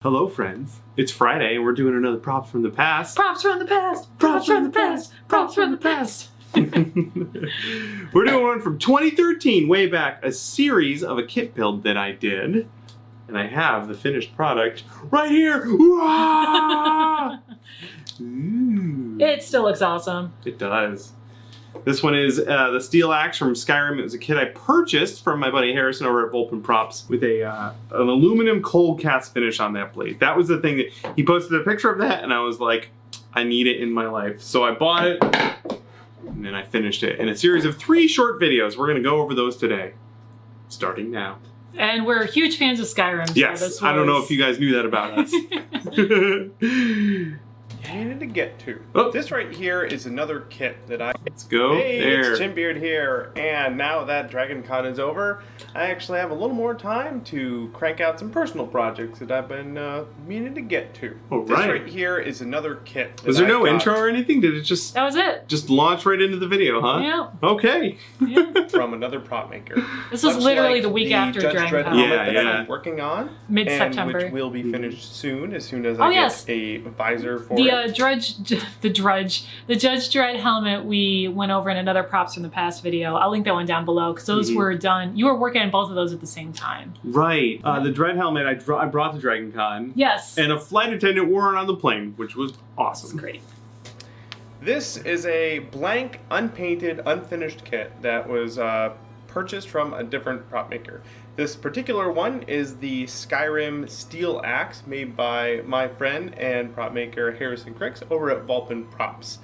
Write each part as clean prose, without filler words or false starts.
Hello, friends. It's Friday, and we're doing another Props from the Past. Props from the past! Props from the past! Props from the past! We're doing one from 2013, way back, a series of a kit build that I did. And I have the finished product right here. Ooh. It still looks awesome. It does. This one is the steel axe from Skyrim. It was a kit I purchased from my buddy Harrison over at Volpin Props with an aluminum cold cast finish on that blade. That was the thing that he posted a picture of that, and I was like, I need it in my life. So I bought it, and then I finished it in a series of 3 short videos. We're going to go over those today, starting now. And we're huge fans of Skyrim. So Yes, I don't know if you guys knew that about us. Needed to get to. Oh. This right here is another kit that I... Let's go there. It's Jimbeard here, and now that Dragon Con is over, I actually have a little more time to crank out some personal projects that I've been meaning to get to. Oh, this right. right here is another kit. That Was there I no got intro or anything? Did it just That was it. launch right into the video, huh? Yeah. Okay. Yeah. from another prop maker. This was Much literally like the week after Judge Dragon Dredd Con. helmet Yeah, that yeah. I'm working on. Mid-September. And which will be finished soon, as soon as Oh, I yes. get a visor for The it. the Judge Dredd helmet we went over in another Props from the Past video. I'll link that one down below because those were done. You were working on both of those at the same time. Right. The Dread helmet, I brought to Dragon Con. Yes. And a flight attendant wore it on the plane, which was awesome. It's great. This is a blank, unpainted, unfinished kit that was purchased from a different prop maker. This particular one is the Skyrim steel axe made by my friend and prop maker Harrison Cricks over at Volpin Props.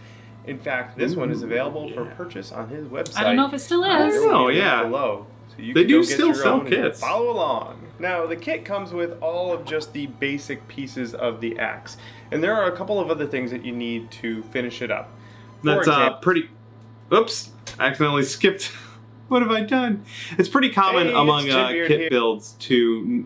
In fact, this one is available for purchase on his website. I don't know if it still I is. don't know. There will be a link yeah. Below. So you They can do go get still your sell own and kits. follow along. Now, the kit comes with all of just the basic pieces of the axe. And there are a couple of other things that you need to finish it up. For That's example- pretty... Oops. I accidentally skipped. What have I done? It's pretty common Hey, among it's Jimbeard kit here. builds to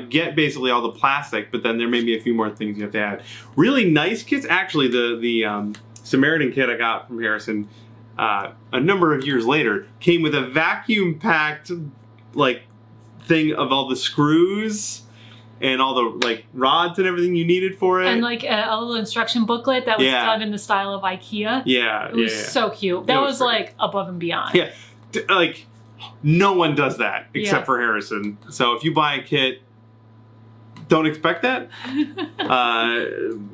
get basically all the plastic, but then there may be a few more things you have to add. Really nice kits. Actually, the Samaritan kit I got from Harrison a number of years later came with a vacuum-packed thing of all the screws and all the rods and everything you needed for it. And a little instruction booklet that was done in the style of IKEA. Yeah, It was so cute. That was great. above and beyond. Yeah, no one does that except Yeah. for Harrison. So if you buy a kit, don't expect that.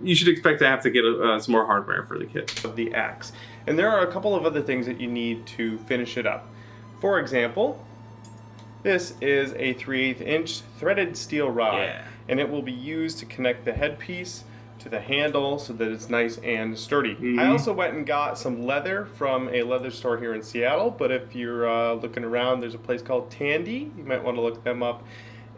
You should expect to have to get some more hardware for the kit. Of the axe. And there are a couple of other things that you need to finish it up. For example, this is a 3/8 inch threaded steel rod. Yeah. And it will be used to connect the headpiece to the handle so that it's nice and sturdy. I also went and got some leather from a leather store here in Seattle, but if you're looking around, there's a place called Tandy. You might want to look them up.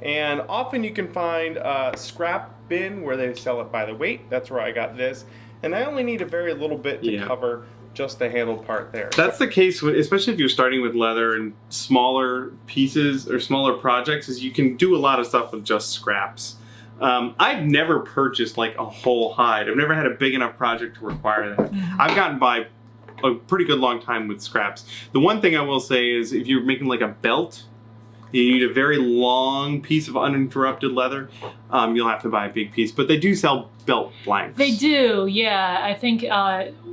And often you can find a scrap bin where they sell it by the weight. That's where I got this. And I only need a very little bit to cover just the handle part there. That's the case, especially if you're starting with leather and smaller pieces or smaller projects, is you can do a lot of stuff with just scraps. I've never purchased a whole hide. I've never had a big enough project to require that. I've gotten by a pretty good long time with scraps. The one thing I will say is if you're making a belt, you need a very long piece of uninterrupted leather. You'll have to buy a big piece, but they do sell belt blanks. They do, yeah. I think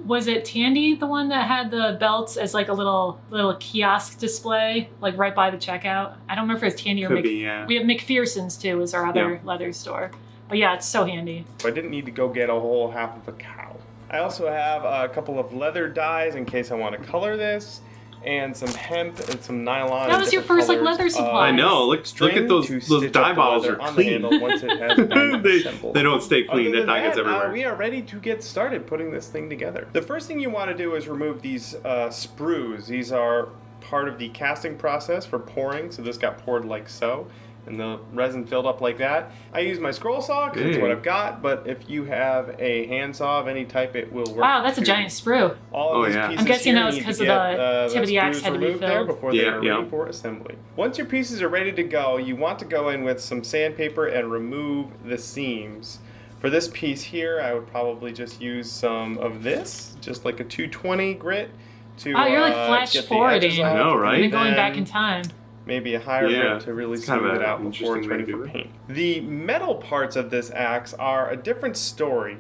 was it Tandy, the one that had the belts as a little kiosk display, right by the checkout? I don't remember if it's Tandy or Could be, yeah. We have McPherson's too, is our other leather store. But yeah, it's so handy. I didn't need to go get a whole half of a cow. I also have a couple of leather dyes in case I want to color this, and some hemp and some nylon. That was your first different leather colors of supply. I know. Look at those stitch dye up the bottles leather are on the clean. handle once it has been assembled. They don't stay clean. Other That than dye gets that, everywhere. we are ready to get started putting this thing together. The first thing you want to do is remove these sprues. These are part of the casting process for pouring. So this got poured like so, and the resin filled up like that. I use my scroll saw because it's what I've got, but if you have a handsaw of any type, it will work. Wow, that's a too. giant sprue. All of these pieces I'm guessing here that was need to 'cause of get, the tip of the axe sprues had to be removed there filled. before they are ready for assembly. Once your pieces are ready to go, you want to go in with some sandpaper and remove the seams. For this piece here, I would probably just use some of this, just like a 220 grit to Oh, you're get flash the forwarding. edges off. I know, right? You're going Then back in time. maybe a higher Yeah, grip to really it's kind smooth of it an out before it's interesting way ready to for do it. paint. The metal parts of this axe are a different story.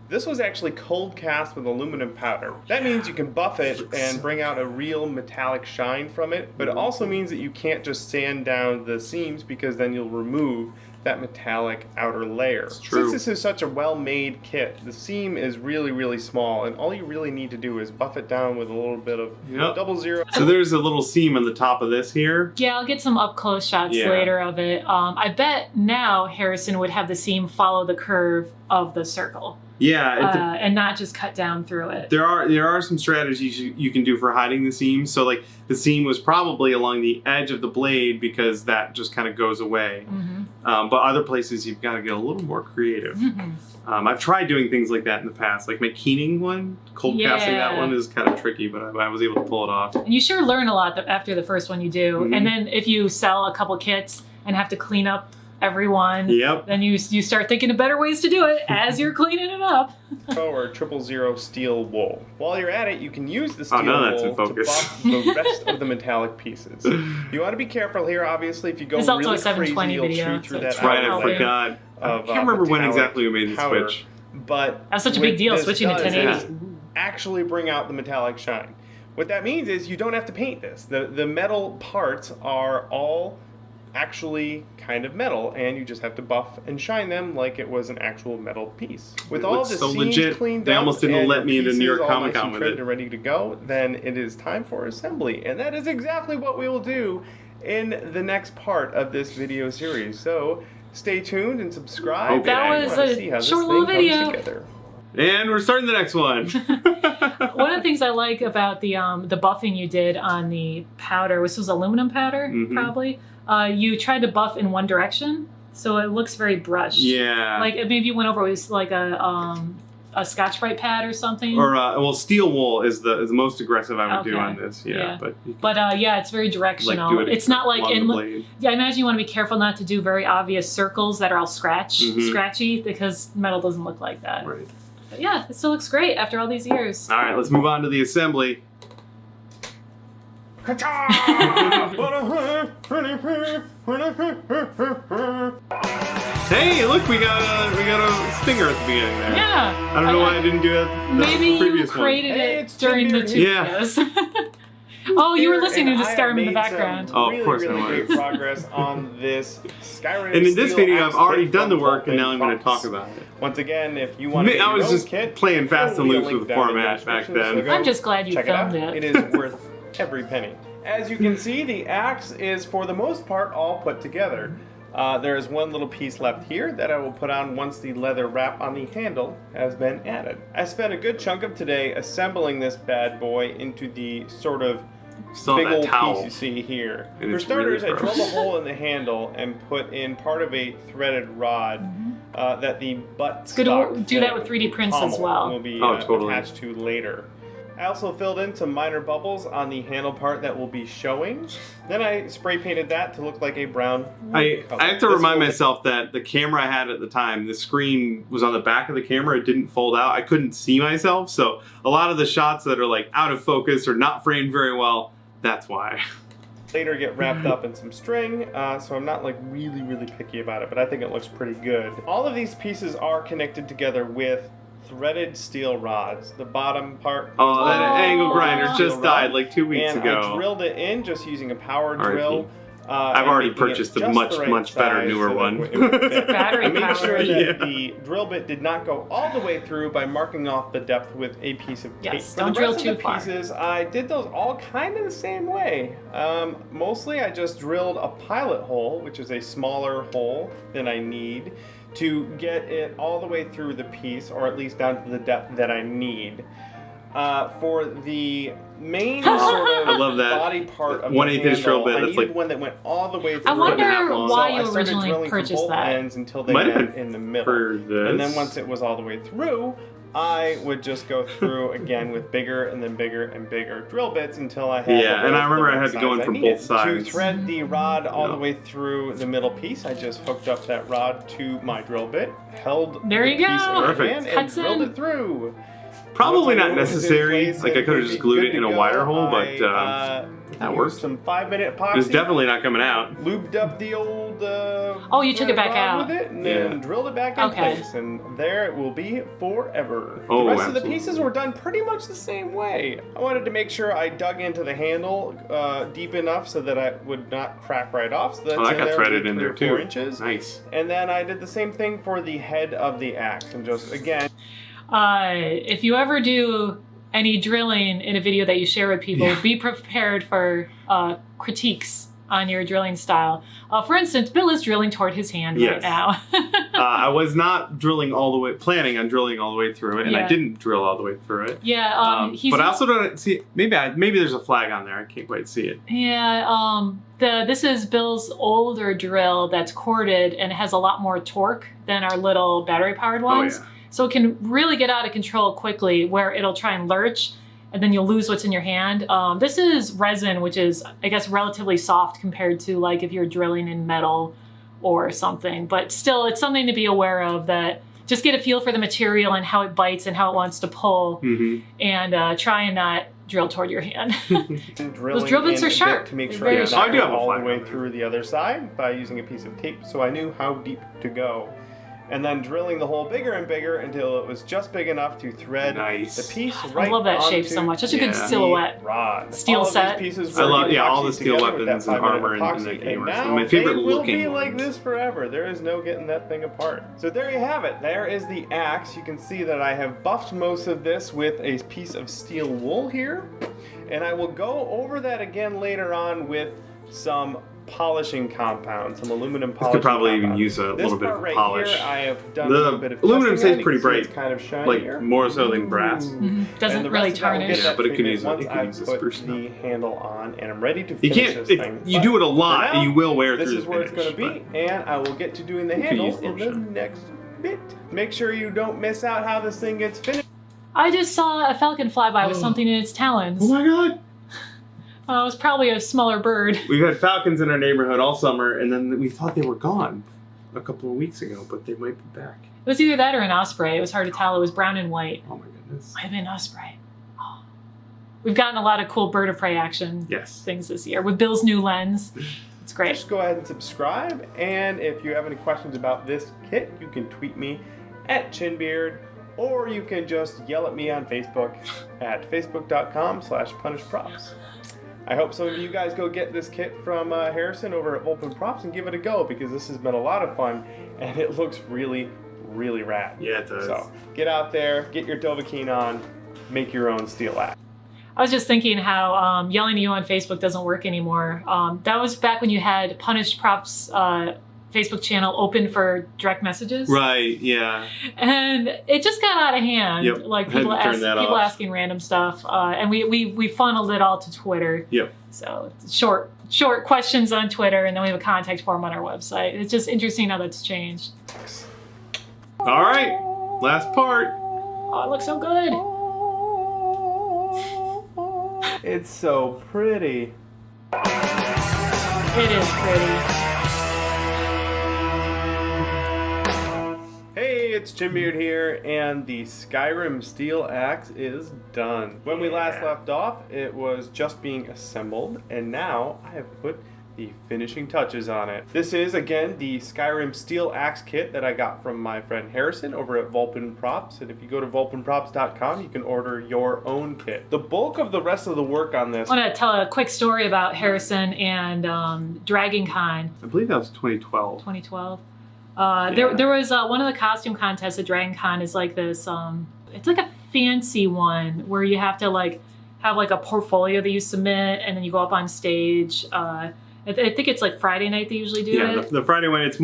This was actually cold cast with aluminum powder. That means you can buff it and bring out a real metallic shine from it, but it also means that you can't just sand down the seams because then you'll remove that metallic outer layer. true. Since this is such a well-made kit, the seam is really, really small, and all you really need to do is buff it down with a little bit of Yep. 00. So there's a little seam on the top of this here. Yeah, I'll get some up close shots Yeah. later of it. I bet now Harrison would have the seam follow the curve of the circle Yeah, and not just cut down through it. there are some strategies you can do for hiding the seam. So like the seam was probably along the edge of the blade because that just kind of goes away. But other places you've got to get a little more creative. I've tried doing things like that in the past, like my keening one, cold casting that Yeah. one is kind of tricky, but I was able to pull it off. And you sure learn a lot after the first one you do. And then if you sell a couple kits and have to clean up every one, Yep. then you start thinking of better ways to do it as you're cleaning it up. Or 000 steel wool. While you're at it, you can use the steel now that's in wool to focus. buff the rest of the metallic pieces. You want to be careful here, obviously. If you go It's also really a 720 crazy, you'll video, chew through so that it's That's right, outer I helping. layer forgot. I of, can't remember when metallic exactly we made the powder. switch. But That's such a what big deal, this switching to does 1080. is actually bring out the metallic shine. What that means is you don't have to paint this. The metal parts are all actually kind of metal, and you just have to buff and shine them like it was an actual metal piece. With It all looks the so seams legit. cleaned They up almost didn't and let your me into New York pieces all Comic nice Con and with trimmed it. and ready to go, then it is time for assembly, and that is exactly what we will do in the next part of this video series. So stay tuned and subscribe. Okay. That and was I wanna a see how this short thing little comes video. together. And we're starting the next one. One of the things I like about the buffing you did on the powder, this was aluminum powder, probably. You tried to buff in one direction, so it looks very brushed. Yeah. Like maybe you went over with like a Scotch-Brite pad or something. Or well, steel wool is the most aggressive I would do Okay. on this. Yeah, Yeah. but you can, But yeah, it's very like, directional. do it It's not like along in. the blade. Yeah, I imagine you want to be careful not to do very obvious circles that are all scratchy, because metal doesn't look like that. Right. But yeah, it still looks great after all these years. All right, let's move on to the assembly. Hey, look, we got a stinger at the beginning there. Yeah. I don't know why I didn't do that. The Maybe you previous created one. Hey, it it's during the Jim two here. videos. Oh, you were listening to And I Skyrim in the made background. some Oh, of really, course I really was. great progress on this Skyrim. And in this steel video, I've axe already kit done the from work, and Volpin now I'm going to Props. talk about it. Once again, if you want to get I your was own just kit, playing fast and there'll be a loose link with the down in format back description, then. so go I'm just glad you check filmed it out. it. It is worth every penny. As you can see, the axe is for the most part all put together. There is one little piece left here that I will put on once the leather wrap on the handle has been added. I spent a good chunk of today assembling this bad boy into the sort of Saw big that old towel. piece you see here. And For it's starters, really I drilled a gross. hole in the handle and put in part of a threaded rod that the butt good to stock do that thing, with 3D prints as pommel, well. will be Oh, totally. attached to later. I also filled in some minor bubbles on the handle part that will be showing. Then I spray painted that to look like a brown I color. have to This remind will- myself that the camera I had at the time, the screen was on the back of the camera. It didn't fold out. I couldn't see myself. So a lot of the shots that are like out of focus or not framed very well, that's why. later get wrapped up in some string, so I'm not like really picky about it, but I think it looks pretty good. All of these pieces are connected together with threaded steel rods. The bottom part. Oh, that angle grinder Steel just rod, died like 2 weeks and ago. I drilled it in just using a power R.I.P. drill. I've and already making it purchased a just much, the right much better, size newer so that one. it would fit. Battery I made powered. sure that Yeah. the drill bit did not go all the way through by marking off the depth with a piece of tape. Yes, For don't the drill rest too of the far. pieces, I did those all kind of the same way. Mostly I just drilled a pilot hole, which is a smaller hole than I need, to get it all the way through the piece, or at least down to the depth that I need. For the main sort of I love that. body part of 1/8 the inch drill handle, bit, I that's needed like one that went all the way through. I wonder long. why So I you started originally drilling from purchased both that. ends until they Might have met been in the middle. for this. And then once it was all the way through, I would just go through again with bigger and then bigger and bigger drill bits until I had Yeah, the and I width remember the I had to go size in I from needed. both sides. To thread the rod all the Yeah. way through the middle piece, I just hooked up that rod to my drill bit, held There the you go. piece in my Perfect. hand, and Cuts drilled in. it through. Probably not Once I know it was in necessary. place, Like I it could have would just be glued good it to in a go. wider hole, but that used worked. some 5-minute epoxy. It's definitely not coming out. Lubed up the old. You took it back rod out. with it, and then drilled it back in Okay. place, and there it will be forever. Oh, the rest of absolutely. the pieces were done pretty much the same way. I wanted to make sure I dug into the handle deep enough so that I would not crack right off. So that's Oh, that got there threaded with in 3 there or 4 too. inches. Nice. And then I did the same thing for the head of the axe, and just again. If you ever do any drilling in a video that you share with people, be prepared for critiques on your drilling style. For instance, Bill is drilling toward his hand right now. I was not planning on drilling all the way through it, and I didn't drill all the way through it. Yeah, but I also don't see. Maybe there's a flag on there. I can't quite see it. Yeah, this is Bill's older drill that's corded, and it has a lot more torque than our little battery-powered ones. Oh, yeah. So it can really get out of control quickly, where it'll try and lurch, and then you'll lose what's in your hand. This is resin, which is, I guess, relatively soft compared to like if you're drilling in metal or something. But still, it's something to be aware of, that just get a feel for the material and how it bites and how it wants to pull, and try and not drill toward your hand. Those drill bits are sharp. To make They're sure very I sharp. got I do have a all the flag way on there. through the other side by using a piece of tape, so I knew how deep to go. And then drilling the hole bigger and bigger until it was just big enough to thread the piece right I love that shape onto so much. Such a Yeah. good silhouette. rod. Steel all set. Of these pieces I love were all the epoxied steel together with weapons that and 5-minute armor in epoxy, that game. and Are now my favorite they will looking be like ones. this forever. There is no getting that thing apart. So there you have it. There is the axe. You can see that I have buffed most of this with a piece of steel wool here, and I will go over that again later on with some polishing compound, some aluminum polish. Could probably even compound. use a This little bit part of right polish. Here, I have done a The little bit of aluminum testing on. stays You pretty can see bright, it's kind of shinier. like more so than brass. And Doesn't the really rest of that will tarnish. get Yeah, that but it could treatment use once the I've put spruce the handle on, and I'm ready to You finish can't. this thing. You But do it a lot, for now, and you will wear this through is the where it's finish, going to be, and I will get to doing the could handle use in the lotion. next bit. Make sure you don't miss out how this thing gets finished. I just saw a falcon fly by with something in its talons. Oh my god! It was probably a smaller bird. We've had falcons in our neighborhood all summer, and then we thought they were gone a couple of weeks ago, but they might be back. It was either that or an osprey. It was hard to tell. It was brown and white. Oh my goodness! Might have been an osprey. Oh. We've gotten a lot of cool bird of prey action things this year with Bill's new lens. It's great. Just go ahead and subscribe, and if you have any questions about this kit, you can tweet me at Chinbeard, or you can just yell at me on Facebook at facebook.com/punishprops. I hope some of you guys go get this kit from Harrison over at Volpin Props and give it a go, because this has been a lot of fun and it looks really, really rad. Yeah, it does. So get out there, get your Dovahkiin on, make your own steel axe. I was just thinking how yelling at you on Facebook doesn't work anymore. That was back when you had Punished Props Facebook channel open for direct messages. Right? Yeah. And it just got out of hand. Yep. Like Had to people turn that off. asking random stuff. And we funneled it all to Twitter. Yep. So short questions on Twitter, and then we have a contact form on our website. It's just interesting how that's changed. All right. Last part. Oh, it looks so good. It's so pretty. It is pretty. Hey, it's Chinbeard here, and the Skyrim steel axe is done. When we last left off, it was just being assembled, and now I have put the finishing touches on it. This is, again, the Skyrim steel axe kit that I got from my friend Harrison over at Volpin Props, and if you go to volpinprops.com, you can order your own kit. The bulk of the rest of the work on this... I want to tell a quick story about Harrison and Dragon Con I believe that was 2012. 2012. There was one of the costume contests at Dragon Con is like this, it's like a fancy one where you have to like have like a portfolio that you submit and then you go up on stage. I think it's like Friday night they usually do Yeah, it. the Friday one. It's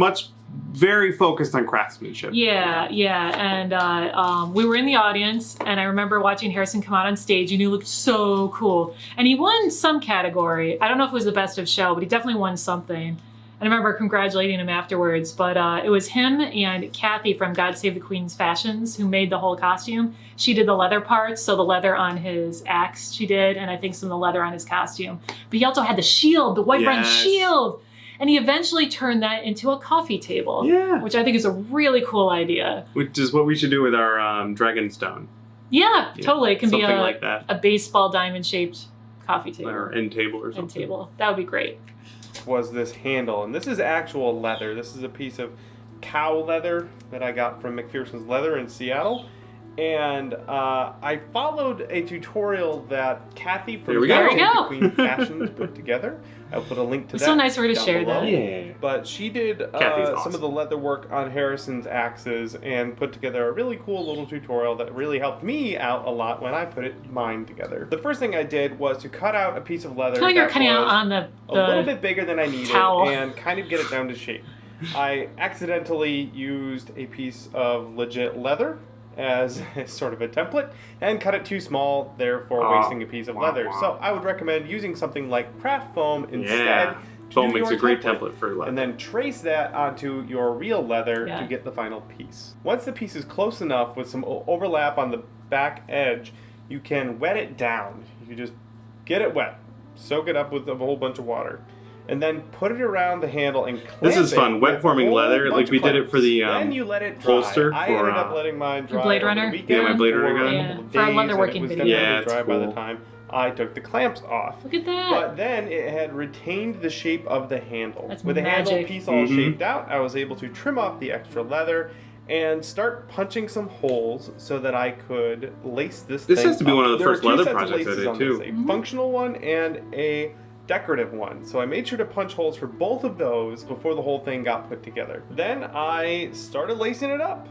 very focused on craftsmanship. Yeah. And we were in the audience, and I remember watching Harrison come out on stage, and he looked so cool. And he won some category. I don't know if it was the best of show, but he definitely won something. And I remember congratulating him afterwards, but it was him and Kathy from God Save the Queen's Fashions who made the whole costume. She did the leather parts, so the leather on his axe she did, and I think some of the leather on his costume. But he also had the shield, the white run shield! And he eventually turned that into a coffee table, Yeah. which I think is a really cool idea. Which is what we should do with our Dragonstone. Yeah, totally. It can be something like that. a baseball diamond shaped coffee table Or end table or something. end table. That would be great. Was this handle, and this is actual leather. This is a piece of cow leather that I got from McPherson's Leather in Seattle. And I followed a tutorial that Kathy from There we go. the Queen Fashions put together. I'll put a link to It's that. so nice of her to down share below. that. Yeah. But she did Kathy's some awesome. of the leather work on Harrison's axes and put together a really cool little tutorial that really helped me out a lot when I put mine together. The first thing I did was to cut out a piece of leather I feel like you're that cutting out was on the a little bit bigger than I needed towel. and kind of get it down to shape. I accidentally used a piece of legit leather as sort of a template and cut it too small, therefore wasting a piece of leather. So I would recommend using something like craft foam instead. Yeah. to Foam do makes your a great template for leather. And then trace that onto your real leather Yeah. to get the final piece. Once the piece is close enough with some overlap on the back edge, you can wet it down. You just get it wet, soak it up with a whole bunch of water, and then put it around the handle and clamp This is fun. it Wet with forming a whole leather, bunch like we of did it clamps. for the Then you let it dry. holster I for, ended up letting mine dry Blade over Runner? the weekend. Yeah, my Blade Runner for gun. a Yeah, couple of for our days, leather and working it was videos. definitely Yeah, it's dry by the cool. time I took the clamps off. Look at that. But then it had retained the shape of the handle. That's With the handle magic. piece all Mhm. shaped out, I was able to trim off the extra leather and start punching some holes so that I could lace this This thing has to be up. one of the There first are two leather sets of projects I laces did, on this, too. a Mhm. functional one and a decorative one. So I made sure to punch holes for both of those before the whole thing got put together. Then I started lacing it up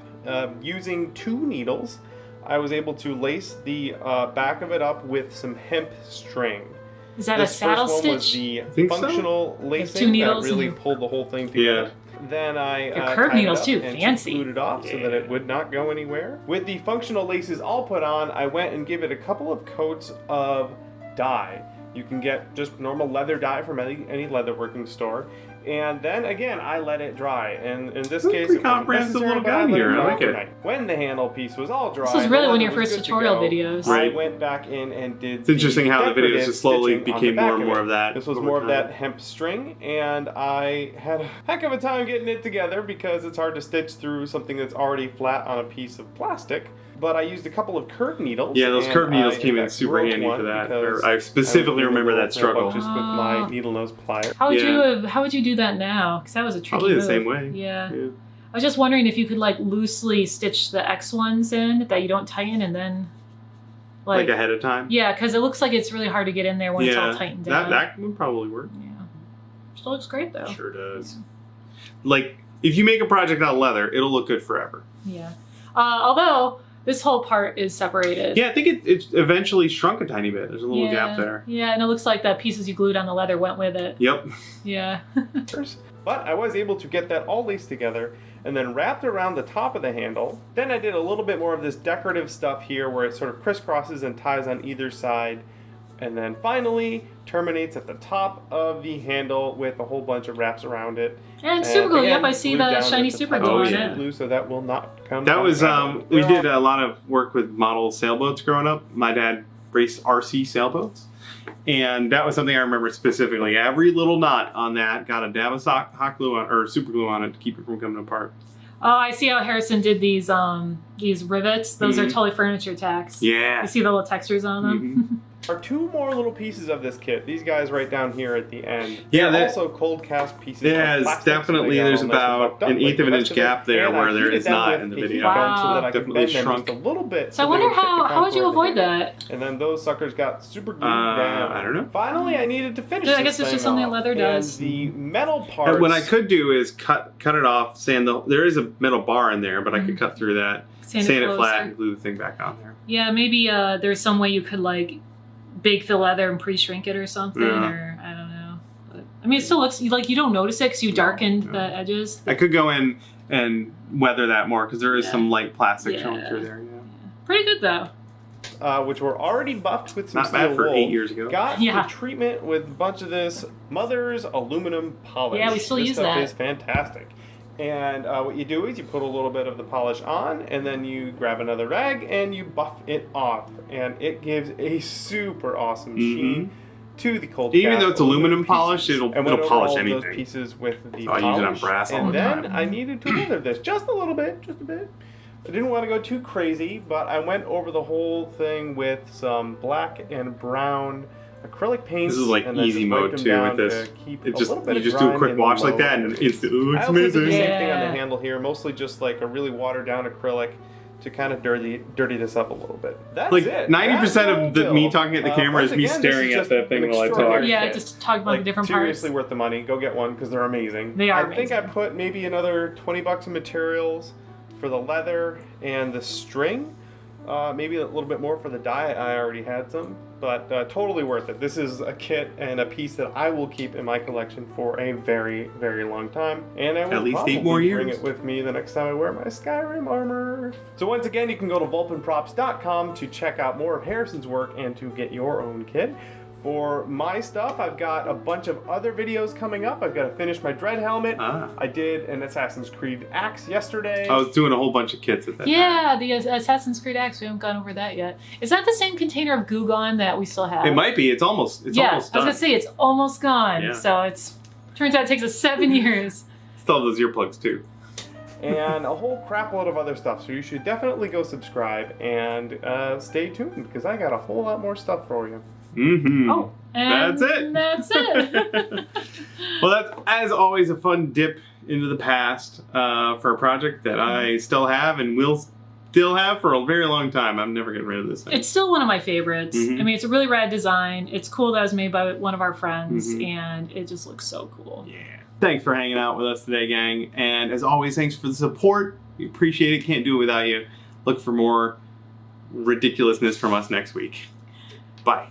using 2 needles. I was able to lace the back of it up with some hemp string. Is that This a saddle first one was stitch? the think so. functional lacing two needles that and really you- pulled the whole thing together. Then I Your curved tied it needles up too, and fancy. glued it off so that it would not go anywhere. With the functional laces all put on, I went and gave it a couple of coats of dye. You can get just normal leather dye from any leatherworking store. And then again, I let it dry. And in this Ooh, case, pretty it wasn't comprehensive necessary, little but I guide let here. I dry like it. overnight. When the handle piece was all dry, This was and really the one of your leather was first good to tutorial go, videos. I Right. went back in and did. It's interesting how the videos decorative just slowly stitching on became the back more and more it. of that This was over more of time. that hemp string, and I had a heck of a time getting it together because it's hard to stitch through something that's already flat on a piece of plastic. But I used a couple of curved needles. Yeah, those and curved needles I, came in fact, super broke handy one for that. because I specifically was remember doing that a whole struggle. bunch just with my needle nose plier. How would Yeah. how would you do that now? Because that was a tricky Probably the move. same way. Yeah. Yeah. I was just wondering if you could like loosely stitch the X ones in that you don't tighten and then Like ahead of time. yeah, because it looks like it's really hard to get in there when it's all Yeah, tightened down. that would probably work. Yeah. Still looks great though. Sure does. Like, if you make a project out of leather, it'll look good forever. Yeah. Although this whole part is separated. Yeah, I think it eventually shrunk a tiny bit. There's a little gap there. Yeah, and it looks like the pieces you glued on the leather went with it. Yep. Yeah. But I was able to get that all laced together and then wrapped around the top of the handle. Then I did a little bit more of this decorative stuff here where it sort of crisscrosses and ties on either side. And then finally terminates at the top of the handle with a whole bunch of wraps around it. And super glue. again, Yep, I see glued the down shiny with the super type glue of on super it. glue so that will not come That was, out. we did a lot of work with model sailboats growing up. My dad raced RC sailboats. And that was something I remember specifically. Every little knot on that got a dab of hot glue on, or super glue on it to keep it from coming apart. Oh, I see how Harrison did these rivets. Those are Mhm. totally furniture tacks. Yeah. You see the little textures on them? There are 2 more little pieces of this kit. These guys right down here at the end. Yeah, They're that- also cold cast pieces. Yeah, of it's plastic, so definitely, they got there's all nice and about buffed up an like eighth the of an rest inch it. gap there And I where there heated is them not with in the a heat video. gun so Wow. that I could Definitely bend them shrunk. just a little bit. So I they wonder would fit the how would you contour of the avoid handle. that? And then those suckers got super glued down. I don't know. Finally, I needed to finish. Yeah, I this guess it's just thing something off. leather And does. the metal parts. What I could do is cut it off, there is a metal bar in there, but I could Mhm. cut through that, Sand sand it it flat, closer. and glue the thing back on there. Yeah, maybe there's some way you could like bake the leather and pre-shrink it or something, Yeah. or I don't know. But, I mean, it still looks like you don't notice it because you No, darkened no. the edges. I could go in and weather that more because there is Yeah. some light plastic showing Yeah. through there. Yeah. Pretty good though. which were already buffed with some Not steel bad for wool, 8 years ago. got Yeah. the treatment with a bunch of this Mother's aluminum polish. Yeah, we still this use stuff that. is fantastic. And what you do is you put a little bit of the polish on, and then you grab another rag and you buff it off, and it gives a super awesome sheen to the cold. Even cast though it's aluminum pieces. polish, it'll And went over polish all of anything. those pieces with the So I use it on polish, brass all and the then time. I needed to weather this just a little bit, just a bit. I didn't want to go too crazy, but I went over the whole thing with some black and brown acrylic paints. This is like and then easy just mode wiped them too down with this. to keep It a just little bit you of just do a grime quick in the wash like low that, and it's ooh, I it's also did the amazing. same thing on the Yeah. handle here, mostly just like a really watered down acrylic to kind of dirty this up a little bit. That's Like it. 90% That's of me build. talking at the camera Once is me again, this staring is at just the an thing while I talk. extraordinary Yeah, kit. just talk about the different seriously parts. worth the money. Go get one because they're amazing. They are I think I amazing. put maybe another $20 in materials for the leather and the string. Maybe a little bit more for the dye. I already had some, but totally worth it. This is a kit and a piece that I will keep in my collection for a very, very long time. And I will At least 8 probably more bring years. it with me the next time I wear my Skyrim armor. So once again, you can go to volpinprops.com to check out more of Harrison's work and to get your own kit. For my stuff, I've got a bunch of other videos coming up. I've got to finish my dread helmet. I did an Assassin's Creed axe yesterday. I was doing a whole bunch of kits at that time. Yeah, the Assassin's Creed Axe. We haven't gone over that yet. Is that the same container of Goo Gone that we still have? It might be. It's almost Yeah, almost I was done. gonna say it's almost gone. Yeah. So it's turns out it takes us 7 years. Still have those earplugs too. And a whole crap load of other stuff. So you should definitely go subscribe and stay tuned because I got a whole lot more stuff for you. Mm-hmm. Oh, and That's it. That's it. Well, that's as always a fun dip into the past for a project that I still have and will still have for a very long time. I'm never getting rid of this thing. It's still one of my favorites. Mhm. I mean, it's a really rad design. It's cool that it was made by one of our friends, Mhm. and it just looks so cool. Yeah. Thanks for hanging out with us today, gang. And as always, thanks for the support. We appreciate it. Can't do it without you. Look for more ridiculousness from us next week. Bye.